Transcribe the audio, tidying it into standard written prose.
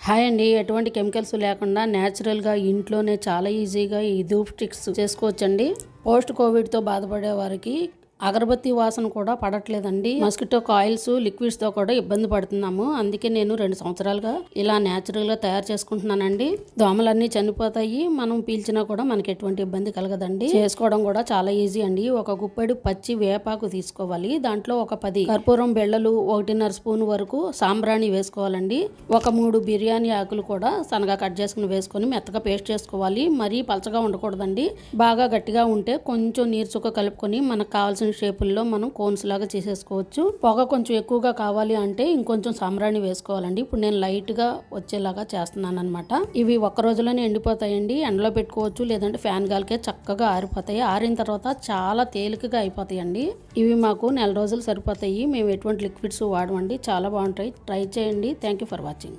Hi అండి. ఎటువంటి chemicals లేకుండా న్యాచురల్గా ఇంట్లోనే చాలా ఈజీగా ఈ ధూప్ స్టిక్స్ చేసుకోవచ్చండి. పోస్ట్ కోవిడ్తో బాధపడే వారికి అగరబత్తి వాసన కూడా పడట్లేదండి. మస్కిటో కాయిల్స్ లిక్విడ్స్తో కూడా ఇబ్బంది పడుతున్నాము. అందుకే నేను 2 సంవత్సరాలుగా ఇలా న్యాచురల్గా తయారు చేసుకుంటున్నానండి. దోమలన్నీ చనిపోతాయి. మనం పీల్చినా కూడా మనకి ఎటువంటి ఇబ్బంది కలగదండి. చేసుకోవడం కూడా చాలా ఈజీ అండి. ఒక గుప్పెడు పచ్చి వేపాకు తీసుకోవాలి. దాంట్లో ఒక 10 కర్పూరం బెళ్ళలు, 1.5 స్పూన్ వరకు సాంబ్రాణి వేసుకోవాలండి. ఒక 3 బిర్యానీ ఆకులు కూడా సన్నగా కట్ చేసుకుని వేసుకొని మెత్తగా పేస్ట్ చేసుకోవాలి. మరీ పలచగా ఉండకూడదండి. బాగా గట్టిగా ఉంటే కొంచెం నీరు చుక్క కలుపుకొని మనకు కావాల్సిన షేపుల్లో మనం కోన్స్ లాగా చేసేసుకోవచ్చు. పొగ కొంచెం ఎక్కువగా కావాలి అంటే ఇంకొంచెం సాంబ్రాణి వేసుకోవాలండి. ఇప్పుడు నేను లైట్ గా వచ్చేలాగా చేస్తున్నాను అనమాట. ఇవి ఒక్క రోజులోనే ఎండిపోతాయండి. ఎండలో పెట్టుకోవచ్చు, లేదంటే ఫ్యాన్ గాలికే చక్కగా ఆరిపోతాయి. ఆరిన తర్వాత చాలా తేలికగా అయిపోతాయండి. ఇవి మాకు 1 నెల రోజులు సరిపోతాయి. మేము ఎటువంటి లిక్విడ్స్ వాడమండి. చాలా బాగుంటాయి. ట్రై చేయండి. Thank you for watching.